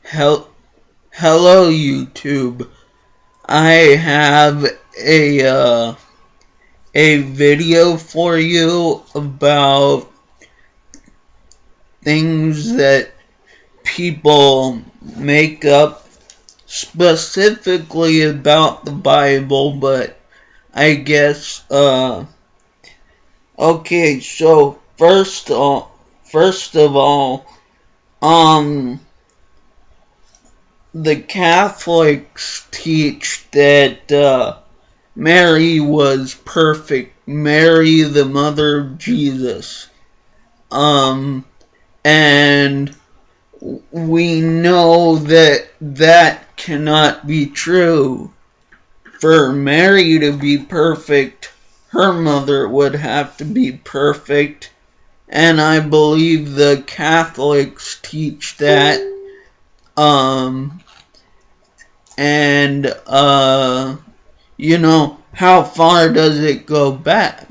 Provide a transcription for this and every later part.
Hel- Hello, YouTube. I have a video for you about things that people make up specifically about the Bible, but I guess, okay, so first of all, the Catholics teach that, Mary was perfect. Mary, the mother of Jesus. And we know that that cannot be true. For Mary to be perfect, her mother would have to be perfect. And I believe the Catholics teach that. How far does it go back?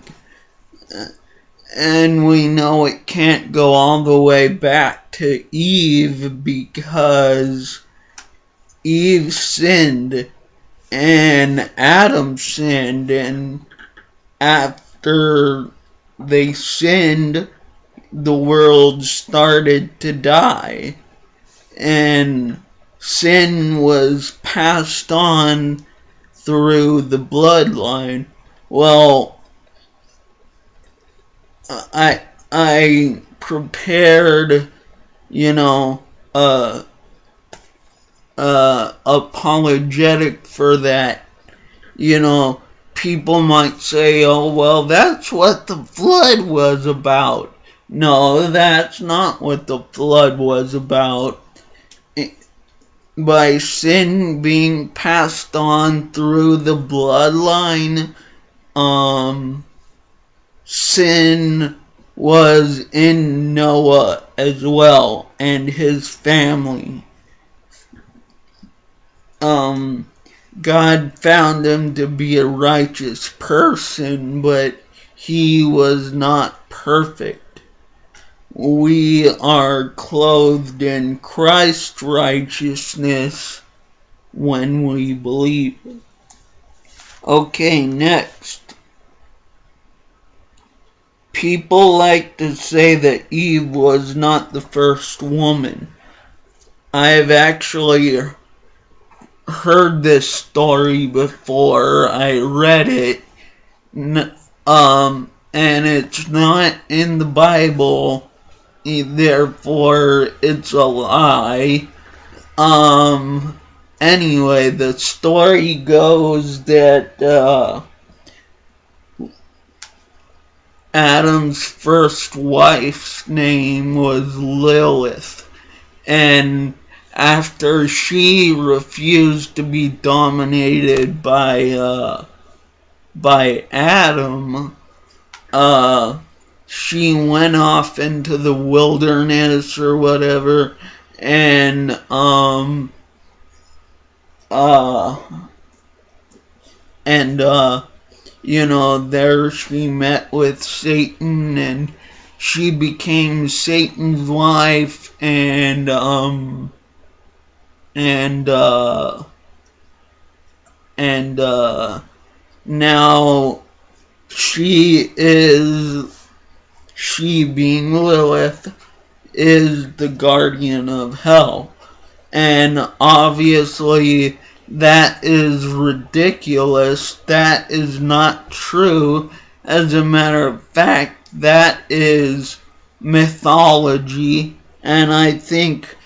And we know it can't go all the way back to Eve because Eve sinned and Adam sinned, and after they sinned, the world started to die, and sin was passed on through the bloodline. Well, I prepared, apologetic for that. People might say, oh, well, that's what the flood was about. No, that's not what the flood was about. By sin being passed on through the bloodline, sin was in Noah as well and his family. God found him to be a righteous person, but he was not perfect. We are clothed in Christ's righteousness when we believe. Okay, next. People like to say that Eve was not the first woman. I've actually heard this story before. I read it. And it's not in the Bible. Therefore, it's a lie. Anyway, the story goes that, Adam's first wife's name was Lilith, and after she refused to be dominated by Adam, she went off into the wilderness or whatever, and there she met with Satan, and she became Satan's wife, and now she being Lilith, is the guardian of hell. And obviously that is ridiculous. That is not true. As a matter of fact, that is mythology, and I think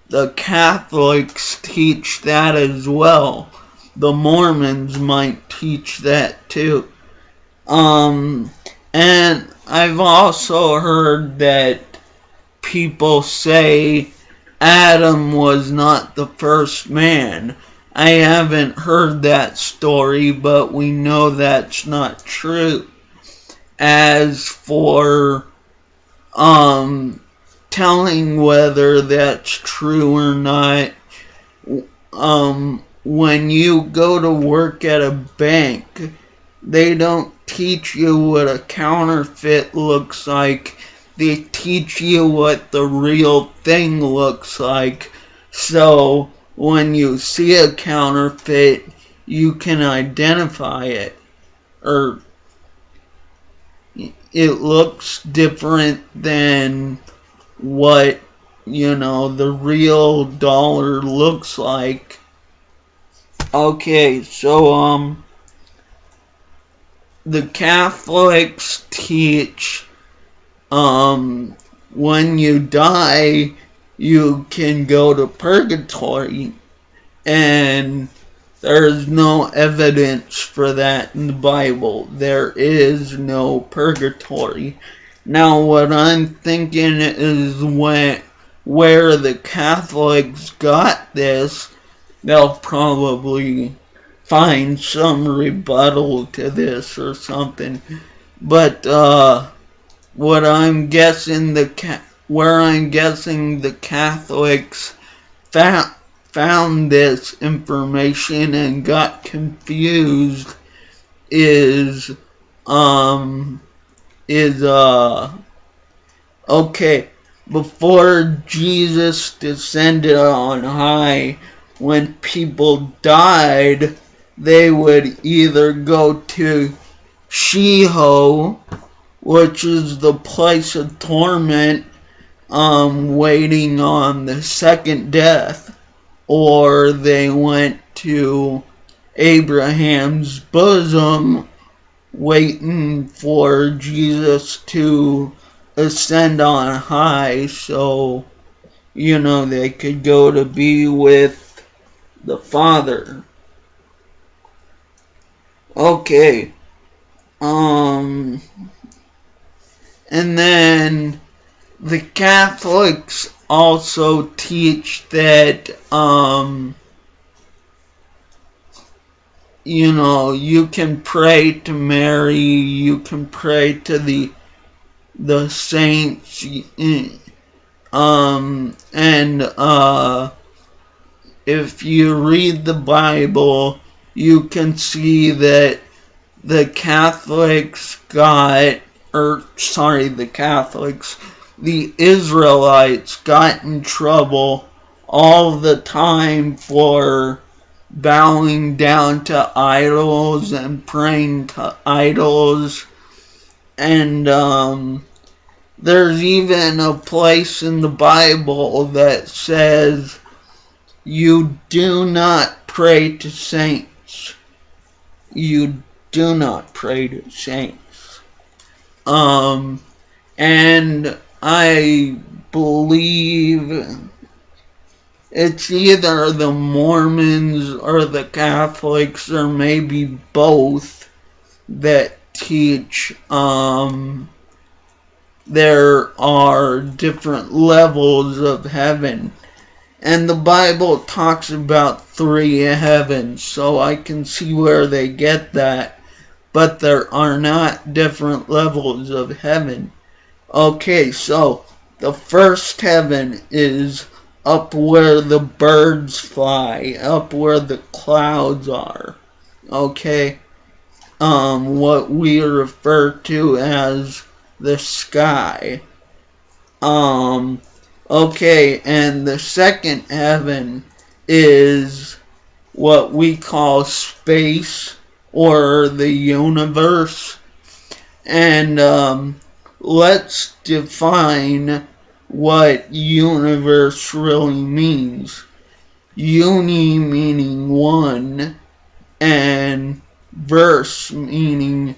the Catholics teach that as well. The Mormons might teach that too. And I've also heard that people say Adam was not the first man. I haven't heard that story, but we know that's not true. As for telling whether that's true or not, when you go to work at a bank, they don't teach you what a counterfeit looks like. They teach you what the real thing looks like. So when you see a counterfeit, you can identify it, or it looks different than what, the real dollar looks like. Okay, so the Catholics teach when you die, you can go to purgatory, and there's no evidence for that in the Bible. There is no purgatory. Now, what I'm thinking is where the Catholics got this, they'll probably find some rebuttal to this or something. But what I'm guessing where I'm guessing the Catholics found this information and got confused is okay, before Jesus descended on high, when people died, they would either go to Sheol, which is the place of torment, waiting on the second death, or they went to Abraham's bosom, waiting for Jesus to ascend on high, so, they could go to be with the Father. Okay. And then the Catholics also teach that, you can pray to Mary, you can pray to the saints, and if you read the Bible, you can see that the Israelites got in trouble all the time for bowing down to idols and praying to idols. And there's even a place in the Bible that says you do not pray to saints. You do not pray to saints. And I believe it's either the Mormons or the Catholics, or maybe both, that teach there are different levels of heaven. And the Bible talks about 3 heavens, so I can see where they get that. But there are not different levels of heaven. Okay, so the first heaven is up where the birds fly, up where the clouds are. Okay? What we refer to as the sky. Okay, and the second heaven is what we call space, or the universe. And let's define what universe really means. Uni meaning one, and verse meaning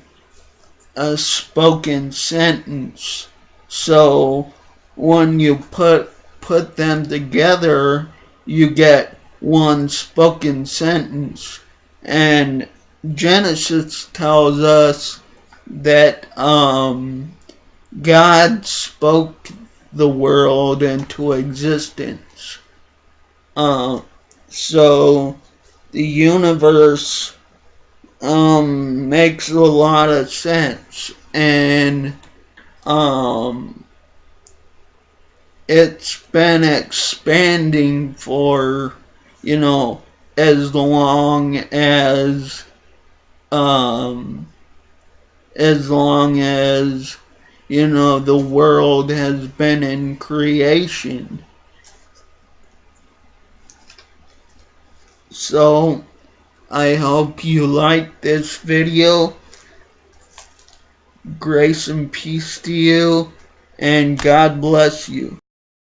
a spoken sentence. So when you put them together, you get one spoken sentence. And Genesis tells us that God spoke the world into existence. So the universe makes a lot of sense, and it's been expanding for, as long as the world has been in creation. So, I hope you like this video. Grace and peace to you, and God bless you.